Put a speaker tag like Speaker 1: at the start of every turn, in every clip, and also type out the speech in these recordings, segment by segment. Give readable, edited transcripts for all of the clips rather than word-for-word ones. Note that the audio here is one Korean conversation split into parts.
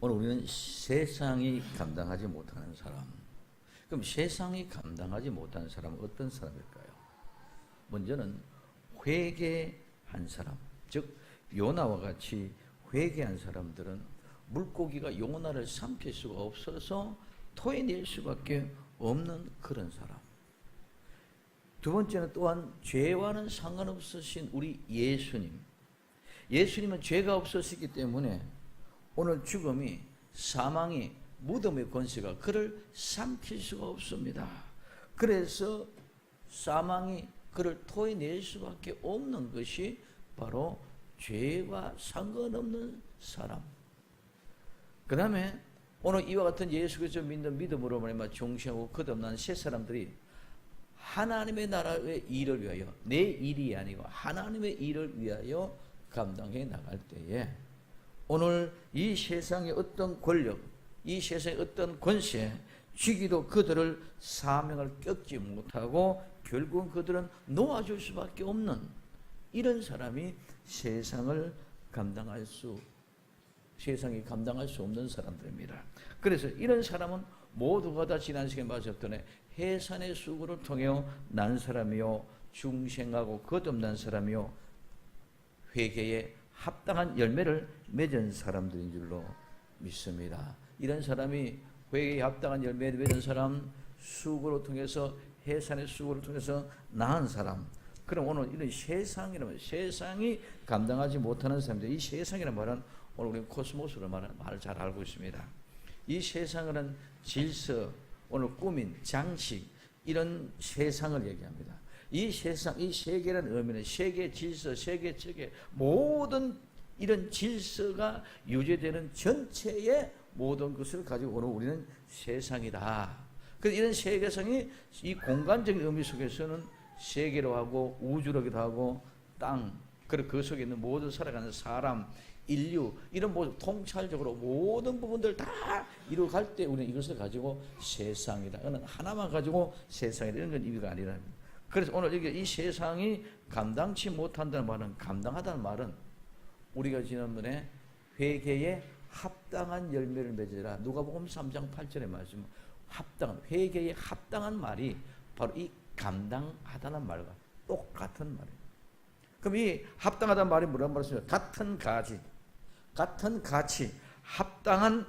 Speaker 1: 오늘 우리는 세상이 감당하지 못하는 사람. 그럼 세상이 감당하지 못하는 사람은 어떤 사람일까요? 먼저는 회개한 사람, 즉 요나와 같이 회개한 사람들은 물고기가 요나를 삼킬 수가 없어서 토해낼 수밖에 없는 그런 사람. 두 번째는 또한 죄와는 상관없으신 우리 예수님. 예수님은 죄가 없으시기 때문에 오늘 죽음이, 사망이, 무덤의 권세가 그를 삼킬 수가 없습니다. 그래서 사망이 그를 토해낼 수밖에 없는 것이 바로 죄와 상관없는 사람. 그 다음에 오늘 이와 같은 예수 그리스도 믿는 믿음으로 말미암아 중생하고 거듭난 새 사람들이 하나님의 나라의 일을 위하여, 내 일이 아니고 하나님의 일을 위하여 감당해 나갈 때에 오늘 이 세상의 어떤 권력, 이 세상의 어떤 권세, 주기도 그들을 사명을 꺾지 못하고 결국은 그들은 놓아줄 수밖에 없는 이런 사람이 세상이 감당할 수 없는 사람들입니다. 그래서 이런 사람은 모두가 다 지난 시간에 말씀드렸던 해산의 수고를 통해 난 사람이요, 중생하고 거듭난 사람이요, 회개에 합당한 열매를 맺은 사람들인 줄로 믿습니다. 이런 사람이 회개에 합당한 열매를 맺은 사람, 수고를 통해서, 해산의 수고를 통해서 나은 사람. 그럼 오늘 이런 세상이라면, 세상이 감당하지 못하는 사람들, 이 세상이라는 말은 오늘 우리 코스모스로 말을 잘 알고 있습니다. 이 세상은 질서, 오늘 꾸민 장식, 이런 세상을 얘기합니다. 이 세상, 이 세계라는 의미는 세계 질서, 세계 체계, 모든 이런 질서가 유지되는 전체의 모든 것을 가지고 오늘 우리는 세상이다. 그래서 이런 세계성이 이 공간적인 의미 속에서는 세계로 하고 우주로기도 하고 땅, 그리고 그 속에 있는 모든 살아가는 사람, 인류, 이런 모든 통찰적으로 모든 부분들 다 이루어갈 때 우리는 이것을 가지고 세상이다. 이건 하나만 가지고 세상이다. 이런 건 의미가 아니라. 그래서 오늘 이 세상이 감당치 못한다는 말은, 감당하다는 말은 우리가 지난번에 회개에 합당한 열매를 맺으라. 누가복음 3장 8절의 말씀, 합당한, 회개에 합당한 말이 바로 이 감당하다는 말과 똑같은 말이에요. 그럼 이 합당하다는 말이 뭐라는 말씀이에요? 같은 가치, 같은 가치, 합당한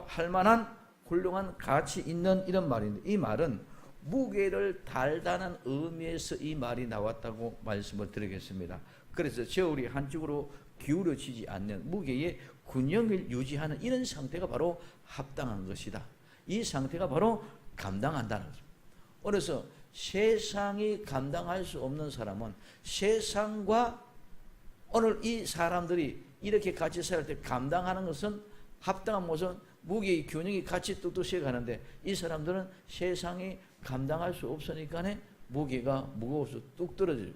Speaker 1: 할 만한 훌륭한 가치 있는 이런 말인데, 이 말은 무게를 달다는 의미에서 이 말이 나왔다고 말씀을 드리겠습니다. 그래서 저울이 한쪽으로 기울어지지 않는 무게의 균형을 유지하는 이런 상태가 바로 합당한 것이다. 이 상태가 바로 감당한다는 거죠. 그래서 세상이 감당할 수 없는 사람은 세상과 오늘 이 사람들이 이렇게 같이 살 때 감당하는 것은 합당한 모습은 무게의 균형이 같이 뚜렷이 가는데, 이 사람들은 세상이 감당할 수 없으니까 무게가 무거워서 뚝 떨어져요.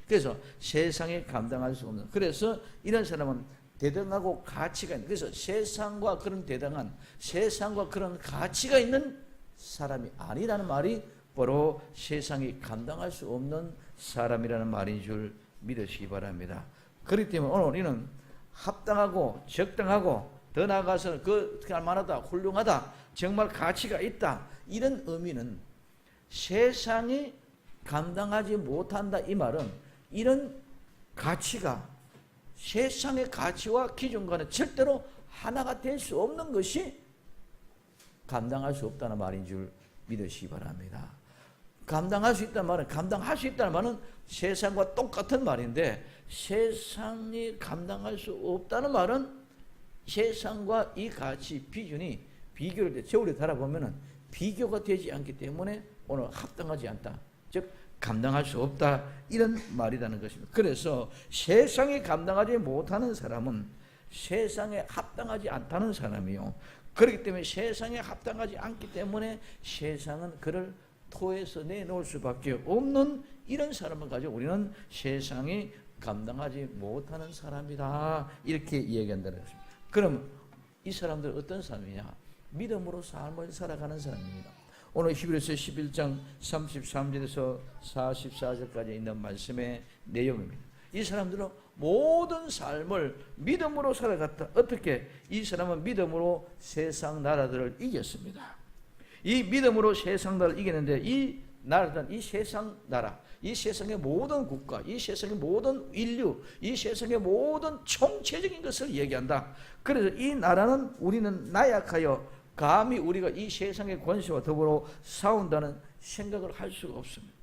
Speaker 1: 그래서 세상에 감당할 수 없는, 그래서 이런 사람은 대등하고 가치가 있는, 그래서 세상과 그런 대등한, 세상과 그런 가치가 있는 사람이 아니라는 말이 바로 세상이 감당할 수 없는 사람이라는 말인 줄 믿으시기 바랍니다. 그렇기 때문에 오늘 우리는 합당하고 적당하고 더 나아가서 그 알만하다, 훌륭하다, 정말 가치가 있다, 이런 의미는 세상이 감당하지 못한다, 이 말은 이런 가치가 세상의 가치와 기준과는 절대로 하나가 될 수 없는 것이 감당할 수 없다는 말인 줄 믿으시기 바랍니다. 감당할 수 있다는 말은, 감당할 수 있다는 말은 세상과 똑같은 말인데, 세상이 감당할 수 없다는 말은 세상과 이 가치 비준이 비교를 저울에 달아보면 비교가 되지 않기 때문에 오늘 합당하지 않다, 즉 감당할 수 없다, 이런 말이라는 것입니다. 그래서 세상에 감당하지 못하는 사람은 세상에 합당하지 않다는 사람이요, 그렇기 때문에 세상에 합당하지 않기 때문에 세상은 그를 토해서 내놓을 수밖에 없는 이런 사람을 가지고 우리는 세상이 감당하지 못하는 사람이다, 이렇게 이야기한다는 것입니다. 그럼 이 사람들은 어떤 사람이냐? 믿음으로 삶을 살아가는 사람입니다. 오늘 히브리서 11장 33절에서 44절까지 있는 말씀의 내용입니다. 이 사람들은 모든 삶을 믿음으로 살아갔다. 어떻게? 이 사람은 믿음으로 세상 나라들을 이겼습니다. 이 믿음으로 세상 나라를 이겼는데 이 나라는 이 세상 나라, 이 세상의 모든 국가, 이 세상의 모든 인류, 이 세상의 모든 총체적인 것을 얘기한다. 그래서 이 나라는 우리는 나약하여 감히 우리가 이 세상의 권세와 더불어 싸운다는 생각을 할 수가 없습니다.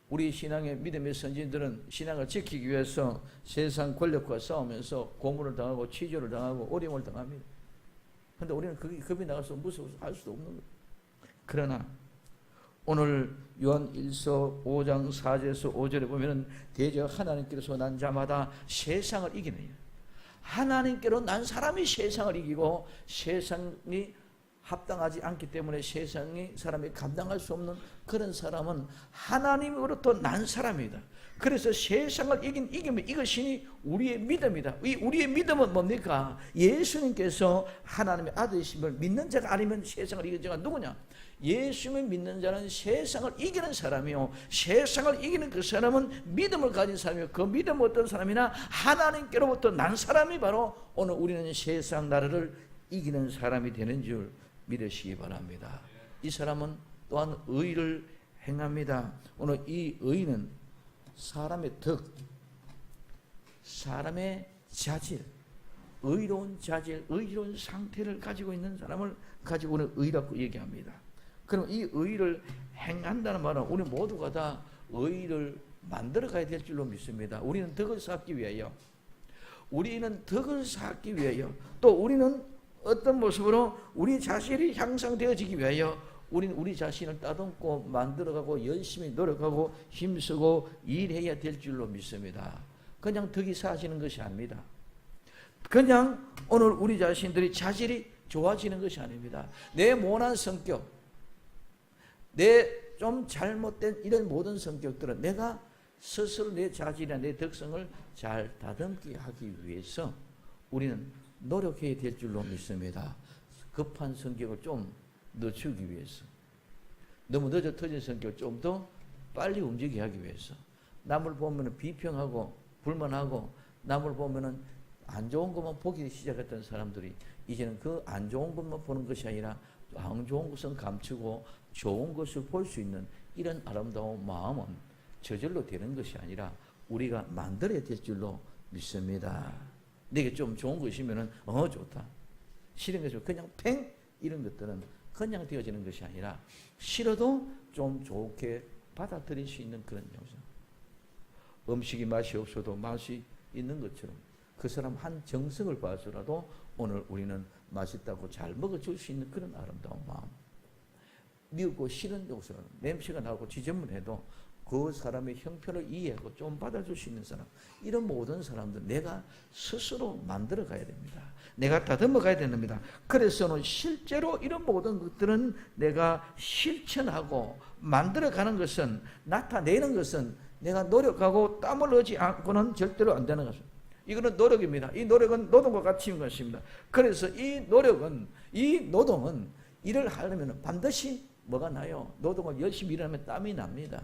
Speaker 1: 우리 신앙의 믿음의 선진들은 신앙을 지키기 위해서 세상 권력과 싸우면서 고문을 당하고 취조를 당하고 어려움을 당합니다. 그런데 우리는 그게 겁이 나가서 무서워서 할 수도 없는 거예요. 그러나 오늘 요한 1서 5장 4절에서 5절에 보면은 대적 하나님께로서 난 자마다 세상을 이기느니라. 하나님께로 난 사람이 세상을 이기고 세상이 합당하지 않기 때문에 세상이 사람이 감당할 수 없는 그런 사람은 하나님으로부터 난 사람이다. 그래서 세상을 이기면 이것이 우리의 믿음이다. 우리의 믿음은 뭡니까? 예수님께서 하나님의 아들이심을 믿는 자가 아니면 세상을 이기는 자가 누구냐? 예수님을 믿는 자는 세상을 이기는 사람이요, 세상을 이기는 그 사람은 믿음을 가진 사람이요, 그 믿음은 어떤 사람이나 하나님께로부터 난 사람이 바로 오늘 우리는 세상 나라를 이기는 사람이 되는 줄 믿으시기 바랍니다. 이 사람은 또한 의를 행합니다. 오늘 이 의는 사람의 덕, 사람의 자질, 의로운 자질, 의로운 상태를 가지고 있는 사람을 가지고 오늘 의라고 얘기합니다. 그럼 이 의를 행한다는 말은 우리 모두가 다 의를 만들어 가야 될 줄로 믿습니다. 우리는 덕을 쌓기 위하여, 우리는 덕을 쌓기 위하여, 또 우리는 어떤 모습으로 우리 자신이 향상되어지기 위하여 우리는 우리 자신을 따듬고 만들어가고 열심히 노력하고 힘쓰고 일해야 될 줄로 믿습니다. 그냥 덕이 쌓아지는 것이 아닙니다. 그냥 오늘 우리 자신들이 자질이 좋아지는 것이 아닙니다. 내 모난 성격, 내 좀 잘못된 이런 모든 성격들은 내가 스스로 내 자질이나 내 덕성을 잘 다듬게 하기 위해서 우리는 노력해야 될 줄로 믿습니다. 급한 성격을 좀 늦추기 위해서, 너무 늦어 터진 성격을 좀 더 빨리 움직이게 하기 위해서, 남을 보면 비평하고 불만하고 남을 보면 안 좋은 것만 보기 시작했던 사람들이 이제는 그 안 좋은 것만 보는 것이 아니라 안 좋은 것은 감추고 좋은 것을 볼 수 있는 이런 아름다운 마음은 저절로 되는 것이 아니라 우리가 만들어야 될 줄로 믿습니다. 내게 좀 좋은 거 있으면은 좋다. 싫은 것은 그냥 팽 이런 것들은 그냥 되어지는 것이 아니라 싫어도 좀 좋게 받아들일 수 있는 그런 영상. 음식이 맛이 없어도 맛이 있는 것처럼 그 사람 한 정성을 봐서라도 오늘 우리는 맛있다고 잘 먹어줄 수 있는 그런 아름다운 마음. 미흡고 싫은 요소는 냄새가 나고 지저분해도 그 사람의 형편을 이해하고 좀 받아줄 수 있는 사람, 이런 모든 사람들 내가 스스로 만들어 가야 됩니다. 내가 다듬어 가야 됩니다. 그래서는 실제로 이런 모든 것들은 내가 실천하고 만들어 가는 것은, 나타내는 것은 내가 노력하고 땀을 흘리지 않고는 절대로 안 되는 것입니다. 이거는 노력입니다. 이 노력은 노동과 같이 있는 것입니다. 그래서 이 노력은, 이 노동은 일을 하려면 반드시 뭐가 나요? 노동을 열심히 일하면 땀이 납니다.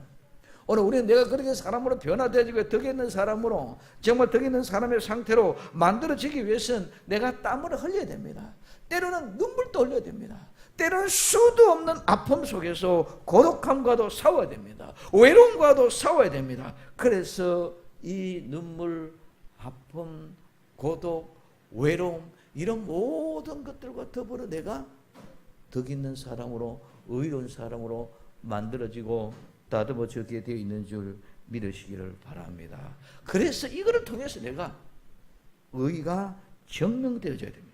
Speaker 1: 오늘 우리는 내가 그렇게 사람으로 변화되어지고 덕이 있는 사람으로, 정말 덕이 있는 사람의 상태로 만들어지기 위해서는 내가 땀을 흘려야 됩니다. 때로는 눈물도 흘려야 됩니다. 때로는 수도 없는 아픔 속에서 고독함과도 싸워야 됩니다. 외로움과도 싸워야 됩니다. 그래서 이 눈물, 아픔, 고독, 외로움, 이런 모든 것들과 더불어 내가 덕 있는 사람으로, 의로운 사람으로 만들어지고 다듬어지게 되어 있는 줄 믿으시기를 바랍니다. 그래서 이거를 통해서 내가 의가 증명되어져야 됩니다.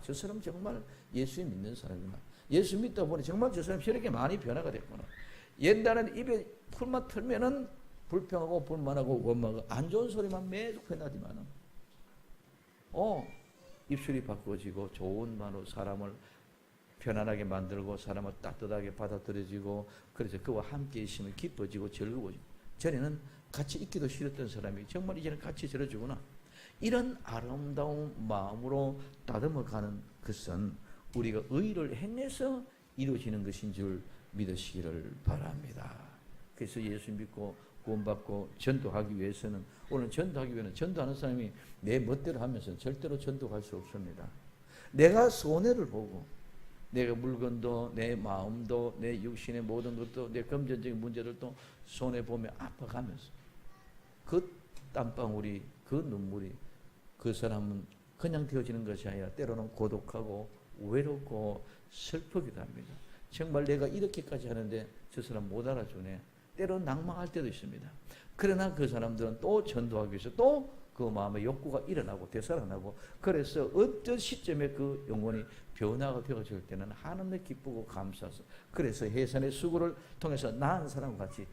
Speaker 1: 저 사람 정말 예수 믿는 사람이구나. 예수 믿다 보니 정말 저 사람 이렇게 많이 변화가 됐구나. 옛날에는 입에 풀만 털면은 불평하고 불만하고 원망하고 안 좋은 소리만 매주 변하지만은 입술이 바꿔지고 좋은 말로 사람을 편안하게 만들고 사람을 따뜻하게 받아들여지고, 그래서 그와 함께 있으면 기뻐지고 즐거워지고, 전에는 같이 있기도 싫었던 사람이 정말 이제는 같이 들어주구나. 이런 아름다운 마음으로 다듬어가는 것은 우리가 의를 행해서 이루어지는 것인 줄 믿으시기를 바랍니다. 그래서 예수 믿고 구원받고 전도하기 위해서는, 오늘 전도하기 위해서는 전도하는 사람이 내 멋대로 하면서 절대로 전도할 수 없습니다. 내가 손해를 보고 내가 물건도 내 마음도 내 육신의 모든 것도 내 금전적인 문제들도 손해보며 아파가면서 그 땀방울이, 그 눈물이 그 사람은 그냥 되어지는 것이 아니라 때로는 고독하고 외롭고 슬프기도 합니다. 정말 내가 이렇게까지 하는데 저 사람 못 알아주네. 때로는 낭망할 때도 있습니다. 그러나 그 사람들은 또 전도하기 위해서 또 그 마음의 욕구가 일어나고 되살아나고, 그래서 어떤 시점에 그 영혼이 변화가 되어질 때는 하나님을 기쁘고 감사해서, 그래서 해산의 수고를 통해서 나은 사람과 같이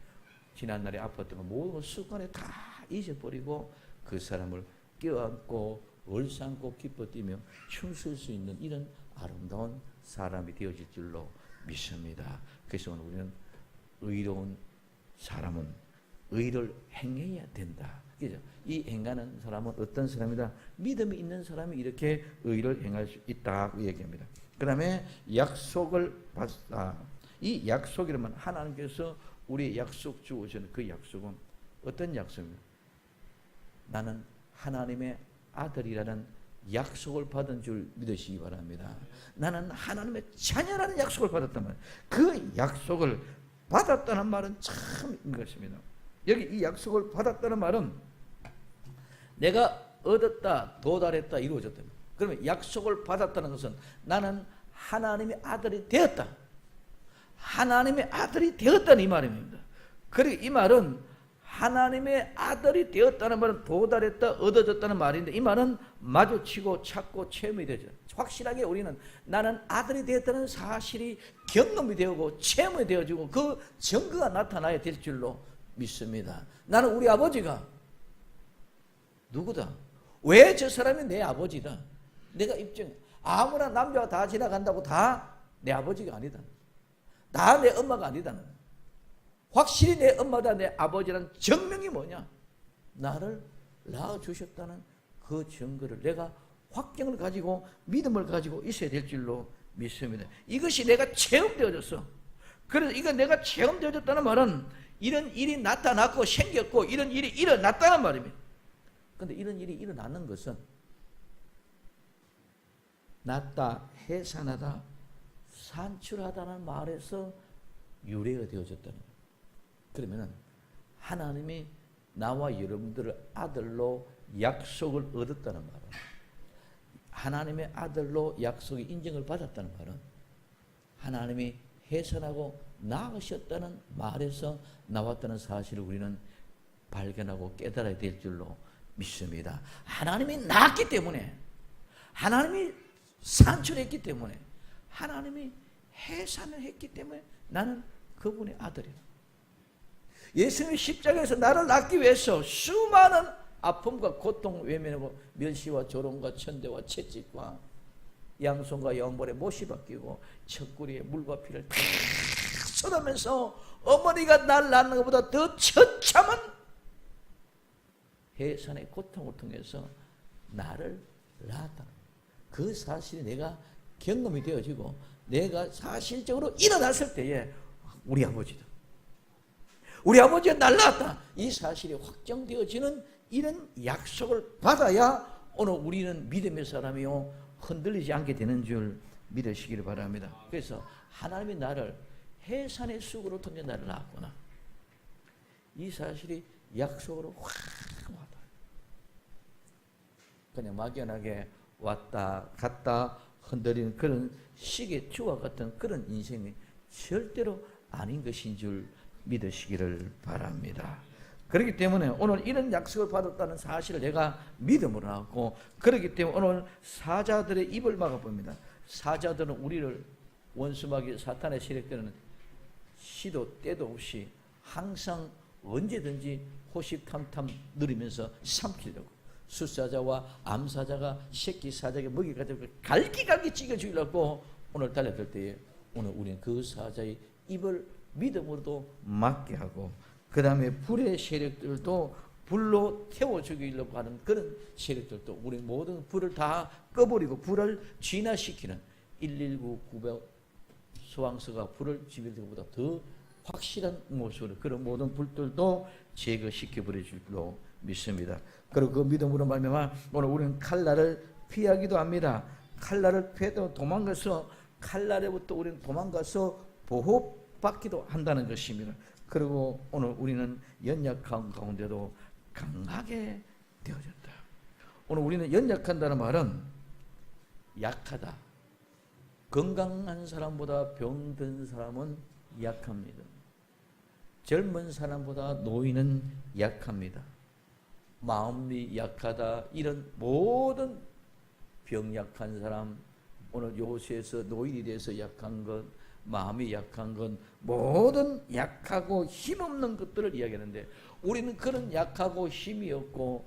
Speaker 1: 지난날에 아팠던 거 모든 습관에 다 잊어버리고 그 사람을 껴안고 얼싸안고 기뻐 뛰며 춤출 수 있는 이런 아름다운 사람이 되어질 줄로 믿습니다. 그래서 오늘 우리는 의로운 사람은 의를 행해야 된다. 그죠? 이 행하는 사람은 어떤 사람이다? 믿음이 있는 사람이 이렇게 의를 행할 수 있다고 얘기합니다. 그 다음에 약속을 받다. 이 약속이라면 하나님께서 우리 약속 주어주는 그 약속은 어떤 약속입니까? 나는 하나님의 아들이라는 약속을 받은 줄 믿으시기 바랍니다. 나는 하나님의 자녀라는 약속을 받았단 말이에요. 그 약속을 받았다는 말은 참 있는 것입니다. 여기 이 약속을 받았다는 말은 내가 얻었다, 도달했다, 이루어졌다. 그러면 약속을 받았다는 것은 나는 하나님의 아들이 되었다. 하나님의 아들이 되었다는 이 말입니다. 그리고 이 말은 하나님의 아들이 되었다는 말은 도달했다, 얻어졌다는 말인데, 이 말은 마주치고 찾고 체험이 되죠. 확실하게 우리는 나는 아들이 되었다는 사실이 경험이 되고 체험이 되어지고 그 증거가 나타나야 될 줄로 믿습니다. 나는 우리 아버지가 누구다? 왜 저 사람이 내 아버지다? 내가 입증. 아무나 남자가 다 지나간다고 다 내 아버지가 아니다. 다 내 엄마가 아니다. 확실히 내 엄마다 내 아버지라는 증명이 뭐냐? 나를 낳아주셨다는 그 증거를 내가 확증을 가지고 믿음을 가지고 있어야 될 줄로 믿습니다. 이것이 내가 체험되어졌어. 그래서 이거 내가 체험되어졌다는 말은 이런 일이 나타났고 생겼고 이런 일이 일어났다는 말입니다. 그런데 이런 일이 일어나는 것은 났다, 해산하다, 산출하다는 말에서 유래가 되어졌다는 거예요. 그러면 하나님이 나와 여러분들을 아들로 약속을 얻었다는 말은, 하나님의 아들로 약속이 인정을 받았다는 말은 하나님이 해산하고 낳으셨다는 말에서 나왔다는 사실을 우리는 발견하고 깨달아야 될 줄로 믿습니다. 하나님이 낳았기 때문에, 하나님이 산출했기 때문에, 하나님이 해산을 했기 때문에 나는 그분의 아들이다. 예수님이 십자가에서 나를 낳기 위해서 수많은 아픔과 고통 외면하고 멸시와 조롱과 천대와 채찍과 양손과 영벌에 못이 박히고 척구리에 물과 피를 다 쏟으면서 어머니가 날 낳는 것보다 더 처참한 해산의 고통을 통해서 나를 낳았다. 그 사실이 내가 경험이 되어지고 내가 사실적으로 일어났을 때에 우리 아버지다, 우리 아버지가 날 낳았다, 이 사실이 확정되어지는 이런 약속을 받아야 오늘 우리는 믿음의 사람이요 흔들리지 않게 되는 줄 믿으시기를 바랍니다. 그래서 하나님이 나를 해산의 수고를 통해 나를 낳았구나, 이 사실이 약속으로 확 와닿아요. 그냥 막연하게 왔다 갔다 흔들리는 그런 시계 주와 같은 그런 인생이 절대로 아닌 것인 줄 믿으시기를 바랍니다. 그렇기 때문에 오늘 이런 약속을 받았다는 사실을 내가 믿음으로 나왔고, 그렇기 때문에 오늘 사자들의 입을 막아봅니다. 사자들은 우리를 원수마귀 사탄의 세력들은 시도 때도 없이 항상 언제든지 호시탐탐 누리면서 삼키려고, 숫사자와 암사자가 새끼 사자에게 먹이가지고 갈기갈기 찢어 죽이려고 오늘 달려들 때에 오늘 우리는 그 사자의 입을 믿음으로도 막게 하고, 그 다음에 불의 세력들도 불로 태워 죽이려고 하는 그런 세력들도 우리 모든 불을 다 꺼버리고 불을 진화시키는 119 900 소방서가 불을 지피는 것보다 더 확실한 모습으로 그런 모든 불들도 제거시켜 버릴 줄로 믿습니다. 그리고 그 믿음으로 말미암아 오늘 우리는 칼날을 피하기도 합니다. 칼날을 피해도 도망가서 칼날에부터 우리는 도망가서 보호받기도 한다는 것입니다. 그리고 오늘 우리는 연약한 가운데도 강하게 되어졌다. 오늘 우리는 연약한다는 말은 약하다. 건강한 사람보다 병든 사람은 약합니다. 젊은 사람보다 노인은 약합니다. 마음이 약하다. 이런 모든 병약한 사람, 오늘 요새에서 노인이 돼서 약한 것, 마음이 약한 것, 모든 약하고 힘없는 것들을 이야기하는데 우리는 그런 약하고 힘이 없고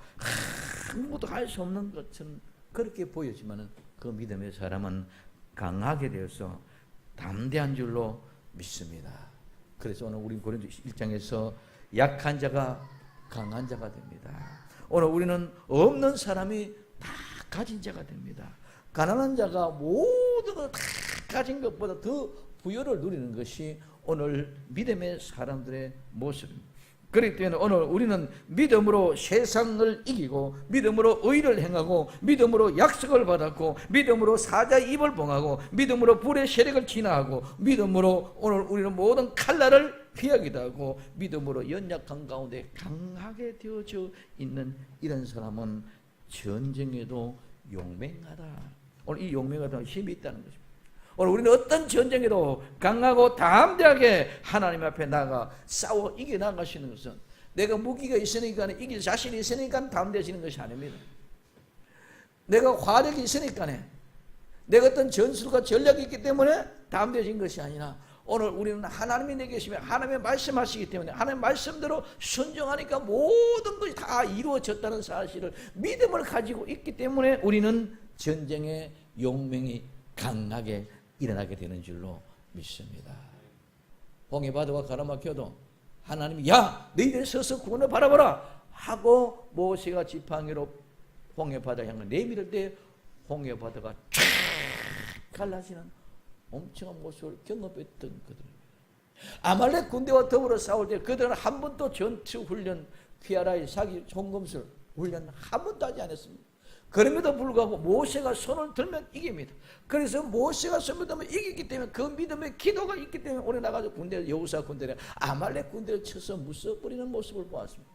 Speaker 1: 아무것도 할 수 없는 것처럼 그렇게 보여지만 그 믿음의 사람은 강하게 되어서 담대한 줄로 믿습니다. 그래서 오늘 우리 고린도 1장에서 약한 자가 강한 자가 됩니다. 오늘 우리는 없는 사람이 다 가진 자가 됩니다. 가난한 자가 모든 걸 다 가진 것보다 더 부여를 누리는 것이 오늘 믿음의 사람들의 모습입니다. 그렇기 때문에 오늘 우리는 믿음으로 세상을 이기고 믿음으로 의를 행하고 믿음으로 약속을 받았고 믿음으로 사자의 입을 봉하고 믿음으로 불의 세력을 진화하고 믿음으로 오늘 우리는 모든 칼날을 피하기도 하고 믿음으로 연약한 가운데 강하게 되어져 있는 이런 사람은 전쟁에도 용맹하다. 오늘 이 용맹하다는 힘이 있다는 것입니다. 오늘 우리는 어떤 전쟁에도 강하고 담대하게 하나님 앞에 나가 싸워 이겨나가시는 것은 내가 무기가 있으니까 이길 자신이 있으니까 담대해지는 것이 아닙니다. 내가 화력이 있으니까 내가 어떤 전술과 전략이 있기 때문에 담대해진 것이 아니라 오늘 우리는 하나님이 내게 계시면 하나님의 말씀하시기 때문에 하나님의 말씀대로 순종하니까 모든 것이 다 이루어졌다는 사실을 믿음을 가지고 있기 때문에 우리는 전쟁의 용맹이 강하게 일어나게 되는 줄로 믿습니다. 홍해바다가 가라막혀도 하나님이 야 너희들 서서 구원을 바라보라 하고 모세가 지팡이로 홍해바다 향을 내밀을 때 홍해바다가 쫙 갈라지는 엄청난 모습을 경험했던 그들입니다. 아말렉 군대와 더불어 싸울 때 그들은 한 번도 전투 훈련 피아라의 사기 총검술 훈련 한 번도 하지 않았습니다. 그럼에도 불구하고 모세가 손을 들면 이깁니다. 그래서 모세가 손을 들면 이기기 때문에 그 믿음의 기도가 있기 때문에 오래 나가서 군대 여호수아 군대를 아말렉 군대를 쳐서 무서버리는 모습을 보았습니다.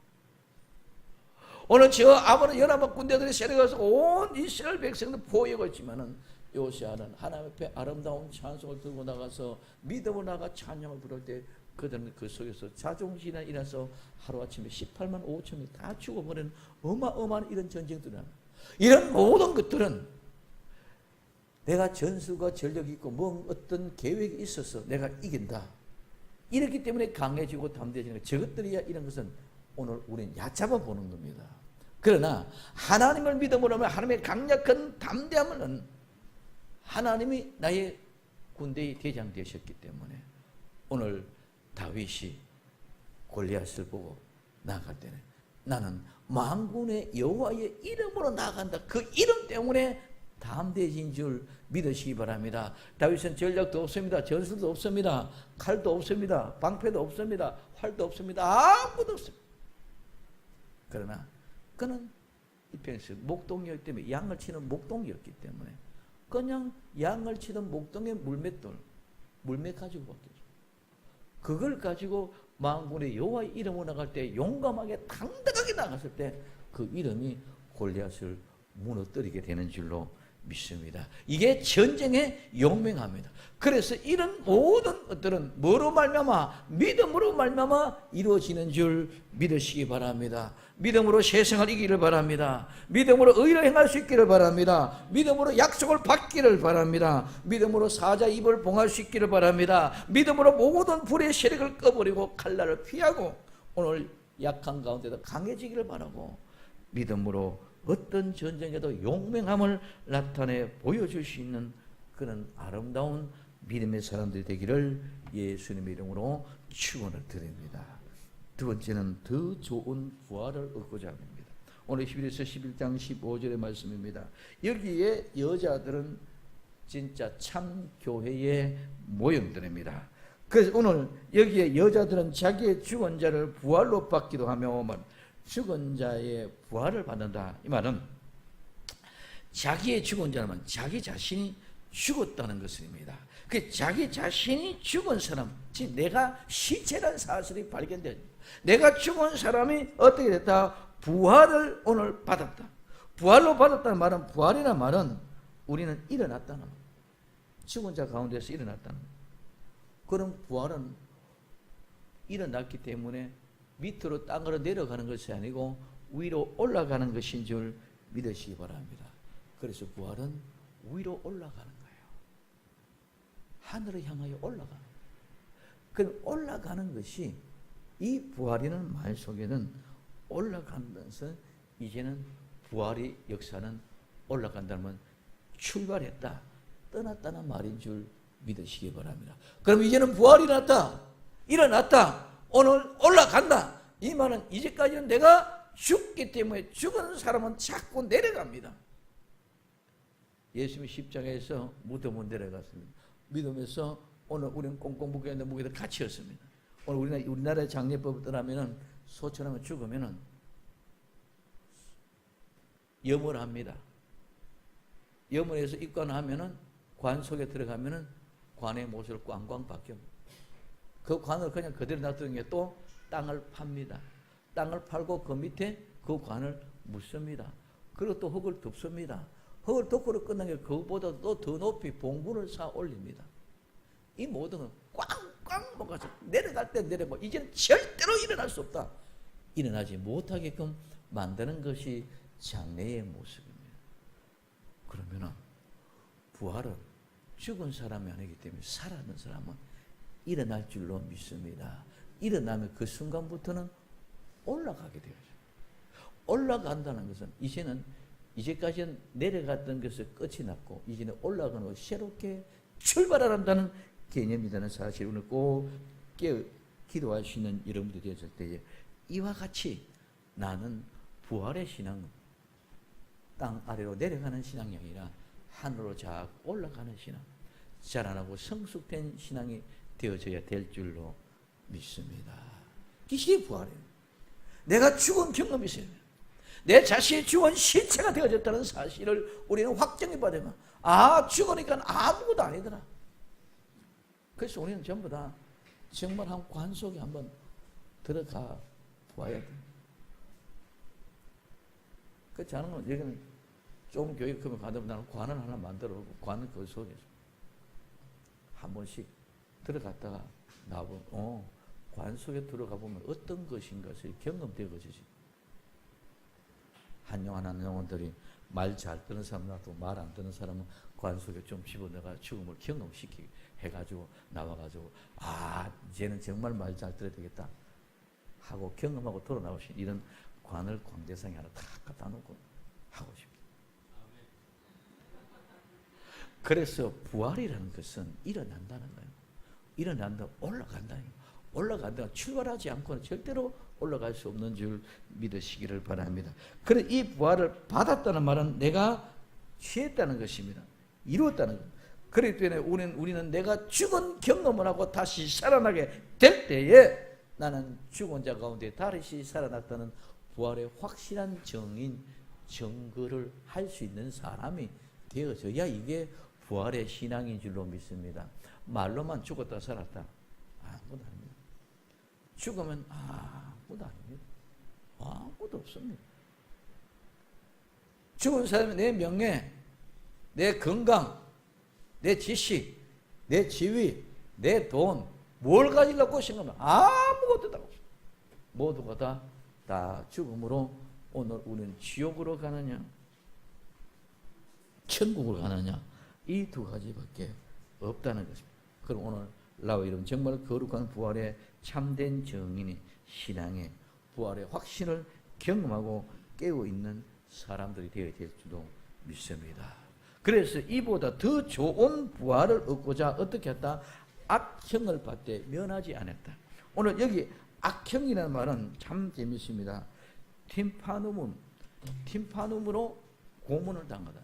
Speaker 1: 오늘 저 아무런 연합한 군대들이 세력에서 온 이스라엘 백성들 포위하고 있지만은 여호수아는 하나님 앞에 아름다운 찬송을 들고 나가서 믿음으로 나가 찬양을 부를 때 그들은 그 속에서 자존심이 일어나서 하루아침에 18만 5천이 다 죽어버리는 어마어마한 이런 전쟁들을 합니다. 이런 모든 것들은 내가 전술과 전력이 있고 뭐 어떤 계획이 있어서 내가 이긴다. 이렇기 때문에 강해지고 담대해지는 것. 저것들이야 이런 것은 오늘 우리는 얕잡아 보는 겁니다. 그러나 하나님을 믿음으로 하면 하나님의 강력한 담대함은 하나님이 나의 군대의 대장 되셨기 때문에 오늘 다윗이 골리앗을 보고 나아갈 때는 나는 만군의 여호와의 이름으로 나아간다. 그 이름 때문에 담대해진 줄 믿으시기 바랍니다. 다윗은 전략도 없습니다. 전술도 없습니다. 칼도 없습니다. 방패도 없습니다. 활도 없습니다. 아무것도 없습니다. 그러나 그는 이편에서 목동이었기 때문에 양을 치는 목동이었기 때문에 그냥 양을 치던 목동의 물맷돌 물맷 가지고 바뀌었죠. 그걸 가지고 만군의 여호와의 이름으로 나갈 때 용감하게 당당하게 나갔을 때 그 이름이 골리앗을 무너뜨리게 되는 줄로 믿습니다. 이게 전쟁의 용맹합니다. 그래서 이런 모든 것들은 뭐로 말미암아 믿음으로 말미암아 이루어지는 줄 믿으시기 바랍니다. 믿음으로 세상을 이기기를 바랍니다. 믿음으로 의를 행할 수 있기를 바랍니다. 믿음으로 약속을 받기를 바랍니다. 믿음으로 사자 입을 봉할 수 있기를 바랍니다. 믿음으로 모든 불의 세력을 꺼버리고 칼날을 피하고 오늘 약한 가운데도 강해지기를 바라고 믿음으로 어떤 전쟁에도 용맹함을 나타내 보여줄 수 있는 그런 아름다운 믿음의 사람들이 되기를 예수님의 이름으로 축원을 드립니다. 두 번째는 더 좋은 부활을 얻고자 합니다. 오늘 히브리서 11장 15절의 말씀입니다. 여기에 여자들은 진짜 참 교회의 모형들입니다. 그래서 오늘 여기에 여자들은 자기의 죽은 자를 부활로 받기도 하며 죽은 자의 부활을 받는다. 이 말은 자기의 죽은 자는 자기 자신이 죽었다는 것입니다. 그 자기 자신이 죽은 사람, 즉 내가 시체라는 사실이 발견돼요. 내가 죽은 사람이 어떻게 됐다? 부활을 오늘 받았다. 부활로 받았다는 말은, 부활이라는 말은 우리는 일어났다는 말. 죽은 자 가운데서 일어났다는 말. 그럼 부활은 일어났기 때문에 밑으로 땅으로 내려가는 것이 아니고 위로 올라가는 것인 줄 믿으시기 바랍니다. 그래서 부활은 위로 올라가는 거예요. 하늘을 향하여 올라가는 거예요. 그 올라가는 것이, 이 부활이라는 말 속에는 올라간다면서 이제는 부활의 역사는 올라간다면 출발했다, 떠났다는 말인 줄 믿으시기 바랍니다. 그럼 이제는 부활이 일어났다, 오늘 올라간다. 이 말은 이제까지는 내가 죽기 때문에 죽은 사람은 자꾸 내려갑니다. 예수님이 십자가에서 무덤을 내려갔습니다. 믿음에서 오늘 우리는 꽁꽁 묶여있는 무게들 갇혔습니다. 오늘 우리나라의 장례법을 따르면 소천하면 죽으면 염을 합니다. 염을 해서 입관하면 관 속에 들어가면 관의 모습을 꽝꽝 바뀝니다. 그 관을 그냥 그대로 놔두는 게 또 땅을 팝니다. 땅을 팔고 그 밑에 그 관을 묻습니다. 그리고 또 흙을 덮습니다. 흙을 덮고로 끝난 게 그것보다 또 더 높이 봉분을 쌓아 올립니다. 이 모든 건 꽝꽝 먹어서 내려갈 때 내려가고 이제는 절대로 일어날 수 없다. 일어나지 못하게끔 만드는 것이 장래의 모습입니다. 그러면 부활은 죽은 사람이 아니기 때문에 살아있는 사람은 일어날 줄로 믿습니다. 일어나면 그 순간부터는 올라가게 되죠. 올라간다는 것은 이제까지는 내려갔던 것을 끝이 났고 이제는 올라가는 것, 새롭게 출발한다는 개념이라는 사실을 오늘 꼭 기도할 수 있는 여러분들이 되었을 때에 이와 같이 나는 부활의 신앙은 땅 아래로 내려가는 신앙이 아니라 하늘로 자꾸 올라가는 신앙, 자라나고 성숙된 신앙이 되어져야 될 줄로 믿습니다. 이게 부활이에요. 내가 죽은 경험이 있어요. 내 자신이 죽은 시체가 되어졌다는 사실을 우리는 확정해 받으면 죽으니까 아무것도 아니더라. 그래서 우리는 전부 다 정말 한 관 속에 한번 들어가 보아야 돼. 그렇지 않으면 여기는 좀 교육 크면 가면 나는 관을 하나 만들어 놓고 관은 그 속에서 한 번씩 들어갔다가 나보면 관 속에 들어가 보면 어떤 것인가를 경험되어지지. 한영한 영혼들이 말 잘 듣는 사람 놔두고 말 안 듣는 사람은 관 속에 좀 집어넣어가 죽음을 경험시키게 해가지고 나와가지고 이제는 정말 말 잘 들어야 되겠다 하고 경험하고 돌아 나오신 이런 관을 광대상에 하나 다 갖다 놓고 하고 싶다. 그래서 부활이라는 것은 일어난다는 거예요. 일어난다, 올라간다는 거예요. 올라간다, 출발하지 않고는 절대로 올라갈 수 없는 줄 믿으시기를 바랍니다. 그래, 이 부활을 받았다는 말은 내가 취했다는 것입니다. 이루었다는 것. 그렇기 때문에 우리는 내가 죽은 경험을 하고 다시 살아나게 될 때에 나는 죽은 자 가운데 다시 살아났다는 부활의 확실한 증거를 할 수 있는 사람이 되어져야 이게 부활의 신앙인 줄로 믿습니다. 말로만 죽었다 살았다 아무것도 아닙니다. 죽으면 아무것도 아닙니다. 아무것도 없습니다. 죽은 사람이 내 명예, 내 건강, 내 지식, 내 지위, 내 돈, 뭘 가지려고 생각하면 아무것도 다 없어요. 모두가 다 죽음으로 오늘 우리는 지옥으로 가느냐 천국으로 가느냐 이 두 가지밖에 없다는 것입니다. 그럼 오늘 나와 여러분 정말 거룩한 부활의 참된 증인이 신앙의 부활의 확신을 경험하고 깨어 있는 사람들이 되어야 될 줄도 믿습니다. 그래서 이보다 더 좋은 부활을 얻고자 어떻게 했다? 악형을 받되 면하지 않았다. 오늘 여기 악형이라는 말은 참 재밌습니다. 팀파눔으로 고문을 당하다.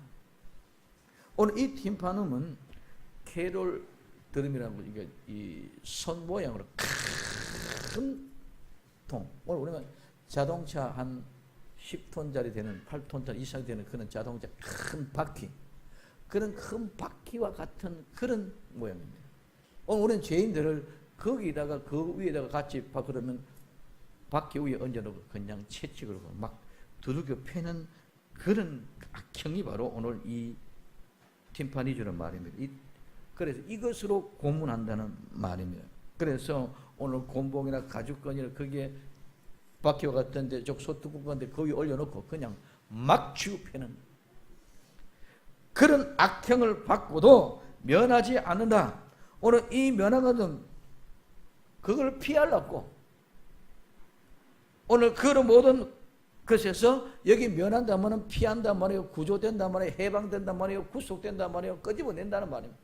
Speaker 1: 오늘 이 팀파눔은 캐롤 드럼이라는 거, 이게 이 손 모양으로 큰 통. 오늘 우리는 자동차 한 10톤짜리 되는 8톤짜리 이상 되는 그런 자동차 큰 바퀴, 그런 큰 바퀴와 같은 그런 모양입니다. 오늘 우리는 죄인들을 거기다가 그 위에다가 같이 그러면 바퀴 위에 얹어놓고 그냥 채찍으로 막 두들겨 패는 그런 악형이 바로 오늘 이 팀파니주는 말입니다. 그래서 이것으로 고문한다는 말입니다. 그래서 오늘 곤봉이나 가죽건이나 거기에 바퀴와 같은데 소뚜껑 건데 거기 올려놓고 그냥 막 취급하는 그런 악형을 받고도 면하지 않는다. 오늘 이 면하거든 그걸 피하려고 오늘 그런 모든 것에서 여기 면한단 말은 피한단 말이에요. 구조된단 말이에요. 해방된단 말이에요. 구속된단 말이에요. 끄집어낸다는 말입니다.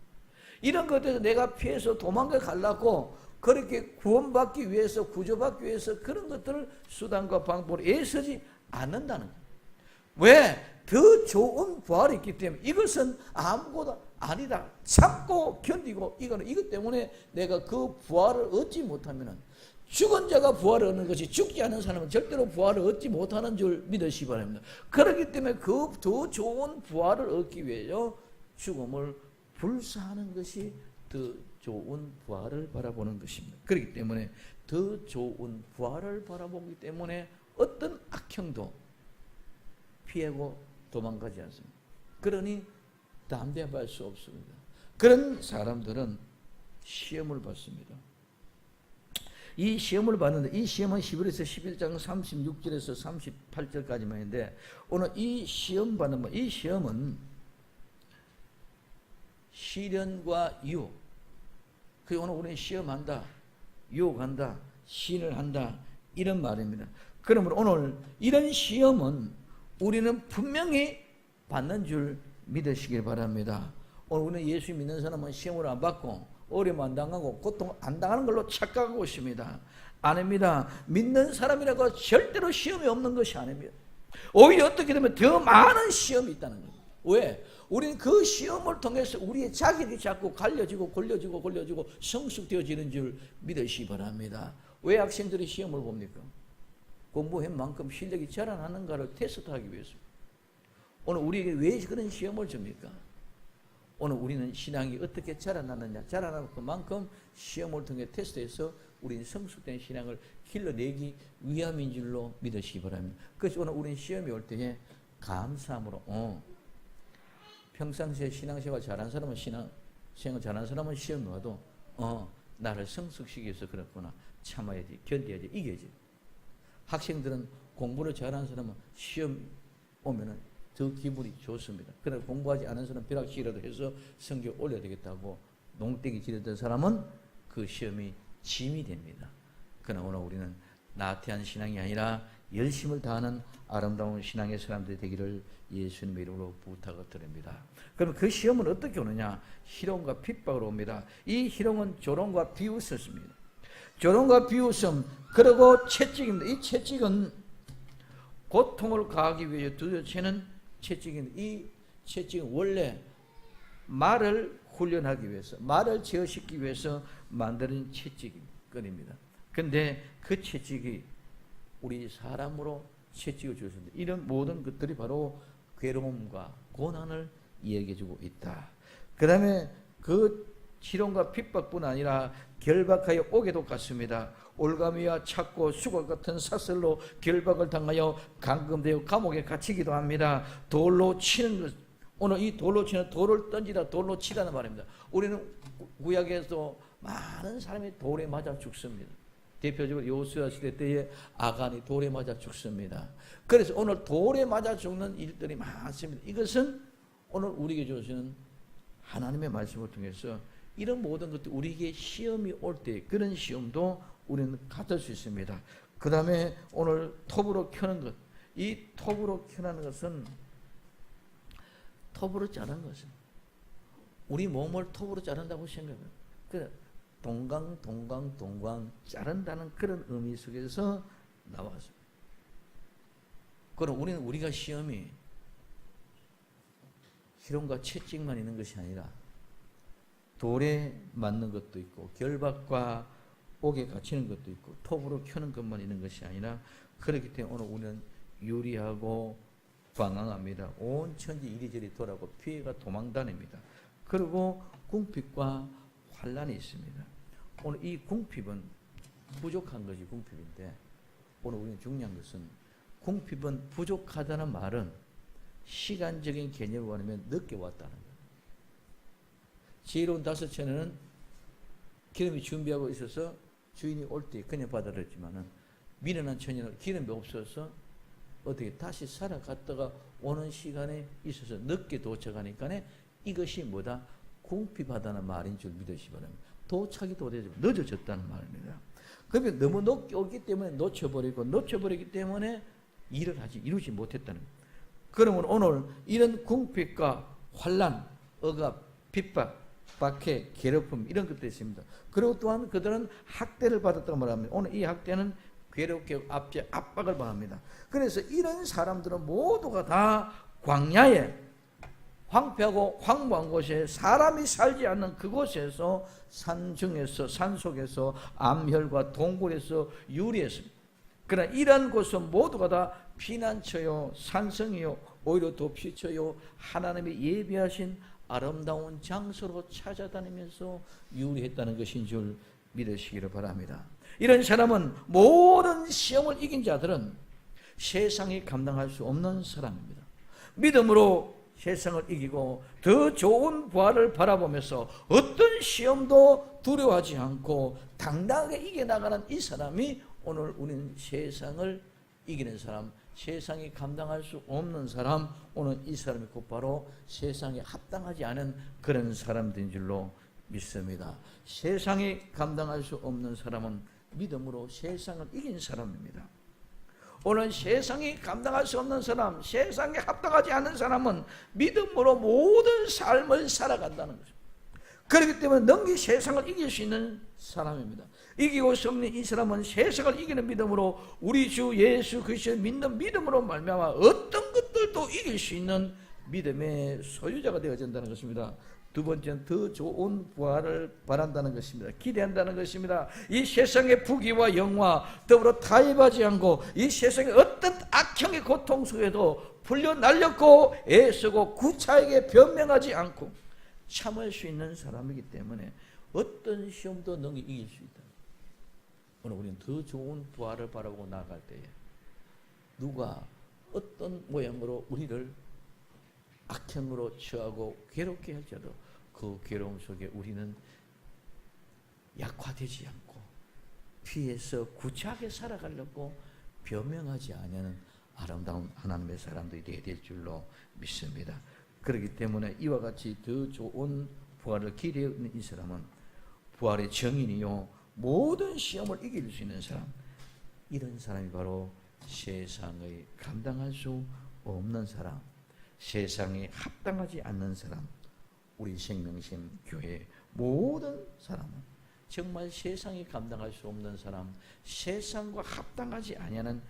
Speaker 1: 이런 것들에서 내가 피해서 도망가 가려고 그렇게 구원받기 위해서 구조받기 위해서 그런 것들을 수단과 방법으로 애쓰지 않는다는 거예요. 왜? 더 좋은 부활이 있기 때문에 이것은 아무것도 아니다. 참고 견디고 이것 때문에 내가 그 부활을 얻지 못하면 죽은 자가 부활을 얻는 것이 죽지 않은 사람은 절대로 부활을 얻지 못하는 줄 믿으시기 바랍니다. 그렇기 때문에 그 더 좋은 부활을 얻기 위해서 죽음을 불사하는 것이 더 좋은 부활을 바라보는 것입니다. 그렇기 때문에 더 좋은 부활을 바라보기 때문에 어떤 악형도 피하고 도망가지 않습니다. 그러니 담대할 수 없습니다. 그런 사람들은 시험을 받습니다. 이 시험을 받는데 이 시험은 히브리서 11장 36절에서 38절까지만인데 오늘 이 시험 받는 이 시험은 시련과 유혹. 그리고 오늘 우리는 시험한다, 유혹한다, 시인을 한다 이런 말입니다. 그러므로 오늘 이런 시험은 우리는 분명히 받는 줄 믿으시길 바랍니다. 오늘 우리는 예수 믿는 사람은 시험을 안 받고 어려움 안 당하고 고통 안 당하는 걸로 착각하고 있습니다. 아닙니다. 믿는 사람이라고 절대로 시험이 없는 것이 아닙니다. 오히려 어떻게 되면 더 많은 시험이 있다는 겁니다. 왜? 우리는 그 시험을 통해서 우리의 자격이 자꾸 갈려지고 골려지고 성숙되어지는 줄 믿으시기 바랍니다. 왜 학생들이 시험을 봅니까? 공부한 만큼 실력이 자라나는가를 테스트하기 위해서. 오늘 우리에게 왜 그런 시험을 줍니까? 오늘 우리는 신앙이 어떻게 자라나느냐, 자라나는 그만큼 시험을 통해 테스트해서 우리는 성숙된 신앙을 길러내기 위함인 줄로 믿으시기 바랍니다. 그래서 오늘 우리는 시험이 올 때에 감사함으로 평상시에 신앙생활 잘하는 사람은 신앙생활 잘하는 사람은 시험이 와도 나를 성숙시키기 위해서 그렇구나, 참아야지, 견뎌야지, 이겨야지. 학생들은 공부를 잘하는 사람은 시험 오면은 더 기분이 좋습니다. 그러나 공부하지 않은 사람은 벼락치기라도 해서 성적 올려야 되겠다고 농땡이 지르던 사람은 그 시험이 짐이 됩니다. 그러나 오늘 우리는 나태한 신앙이 아니라 열심을 다하는 아름다운 신앙의 사람들이 되기를 예수님의 이름으로 부탁을 드립니다. 그럼 그 시험은 어떻게 오느냐? 희롱과 핍박으로 옵니다. 이 희롱은 조롱과 비웃음입니다. 조롱과 비웃음 그리고 채찍입니다. 이 채찍은 고통을 가하기 위해 두드려치는 채찍인데 이 채찍은 원래 말을 훈련하기 위해서 말을 제어시키기 위해서 만드는 채찍입니다. 그런데 그 채찍이 우리 사람으로 채찍을 주었습니다. 이런 모든 것들이 바로 괴로움과 고난을 이야기해주고 있다. 그 다음에 그 희롱과 핍박뿐 아니라 결박하여 오게도 갔습니다. 올가미와 찾고 수과 같은 사슬로 결박을 당하여 감금되어 감옥에 갇히기도 합니다. 돌로 치는 것, 오늘 이 돌로 치는 돌을 던지다 돌로 치라는 말입니다. 우리는 구약에서 많은 사람이 돌에 맞아 죽습니다. 대표적으로 요수아 시대 때에 아간이 돌에 맞아 죽습니다. 그래서 오늘 돌에 맞아 죽는 일들이 많습니다. 이것은 오늘 우리에게 주시는 하나님의 말씀을 통해서 이런 모든 것들 우리에게 시험이 올 때 그런 시험도 우리는 갖을 수 있습니다. 그 다음에 오늘 톱으로 켜는 것, 이 톱으로 켜는 것은 톱으로 자른 것은 우리 몸을 톱으로 자른다고 생각해요. 그 동강 자른다는 그런 의미 속에서 나왔습니다. 그럼 우리는 우리가 시험이 희롱과 채찍만 있는 것이 아니라 돌에 맞는 것도 있고 결박과 옥에 갇히는 것도 있고 톱으로 켜는 것만 있는 것이 아니라 그렇기 때문에 오늘 우리는 유리하고 방황합니다. 온 천지 이리저리 돌아고 피해가 도망다닙니다. 그리고 궁핍과 환란이 있습니다. 오늘 이 궁핍은 부족한 것이 궁핍인데 오늘 우리는 중요한 것은 궁핍은 부족하다는 말은 시간적인 개념으로 하면 늦게 왔다는 거예요. 지혜로운 다섯 처녀는 기름이 준비하고 있어서 주인이 올 때 그냥 받아들였지만은 미련한 처녀는 기름이 없어서 어떻게 다시 살아갔다가 오는 시간에 있어서 늦게 도착하니까 이것이 뭐다? 궁핍하다는 말인 줄 믿으시기 바랍니다. 도착이 도대체 늦어졌다는 말입니다. 그러면 너무 늦게 오기 때문에 놓쳐버리기 때문에 일을 이루지 못했다는 거예요. 그러면 오늘 이런 궁핍과 환란, 억압, 핍박, 박해, 괴롭힘 이런 것들이 있습니다. 그리고 또한 그들은 학대를 받았다고 말합니다. 오늘 이 학대는 괴롭게 압박을 받습니다. 그래서 이런 사람들은 모두가 다 광야에 황폐하고 황무한 곳에 사람이 살지 않는 그곳에서 산중에서 산속에서 암혈과 동굴에서 유리했습니다. 그러나 이러한 곳은 모두가 다 피난처요 산성이요 오히려 더 피처요 하나님이 예비하신 아름다운 장소로 찾아다니면서 유리했다는 것인 줄 믿으시기를 바랍니다. 이런 사람은 모든 시험을 이긴 자들은 세상이 감당할 수 없는 사람입니다. 믿음으로 세상을 이기고 더 좋은 부활을 바라보면서 어떤 시험도 두려워하지 않고 당당하게 이겨나가는 이 사람이 오늘 우리는 세상을 이기는 사람, 세상이 감당할 수 없는 사람, 오늘 이 사람이 곧바로 세상에 합당하지 않은 그런 사람들인 줄로 믿습니다. 세상이 감당할 수 없는 사람은 믿음으로 세상을 이긴 사람입니다. 오늘 세상이 감당할 수 없는 사람, 세상에 합당하지 않은 사람은 믿음으로 모든 삶을 살아간다는 것입니다. 그렇기 때문에 능히 세상을 이길 수 있는 사람입니다. 이기고 승리 이 사람은 세상을 이기는 믿음으로 우리 주 예수 그리스도를 믿는 믿음으로 말미암아 어떤 것들도 이길 수 있는 믿음의 소유자가 되어진다는 것입니다. 두 번째는 더 좋은 부활을 바란다는 것입니다. 기대한다는 것입니다. 이 세상의 부귀와 영화 더불어 타협하지 않고 이 세상의 어떤 악형의 고통 속에도 풀려 날렸고 애쓰고 구차에게 변명하지 않고 참을 수 있는 사람이기 때문에 어떤 시험도 능히 이길 수 있다. 오늘 우리는 더 좋은 부활을 바라보고 나아갈 때에 누가 어떤 모양으로 우리를 악행으로 처하고 괴롭게 할지라도 그 괴로움 속에 우리는 약화되지 않고 피해서 구차하게 살아가려고 변명하지 않는 아름다운 하나님의 사람들이 되어야 될 줄로 믿습니다. 그렇기 때문에 이와 같이 더 좋은 부활을 기대하고 있는 이 사람은 부활의 정인이요 모든 시험을 이길 수 있는 사람, 이런 사람이 바로 세상의 감당할 수 없는 사람, 세상에 합당하지 않는 사람, 우리 생명샘 교회 모든 사람은 정말 세상이 감당할 수 없는 사람, 세상과 합당하지 아니하는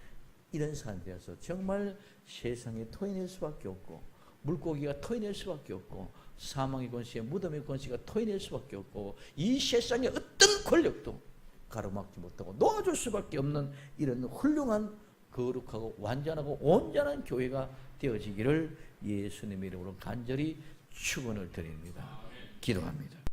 Speaker 1: 이런 사람들이어서 정말 세상에 토해낼 수밖에 없고 물고기가 토해낼 수밖에 없고 사망의 권세에 무덤의 권세가 토해낼 수밖에 없고 이 세상의 어떤 권력도 가로막지 못하고 놓아줄 수밖에 없는 이런 훌륭한 거룩하고 완전하고 온전한 교회가 되어지기를 예수님의 이름으로 간절히 축원을 드립니다. 기도합니다.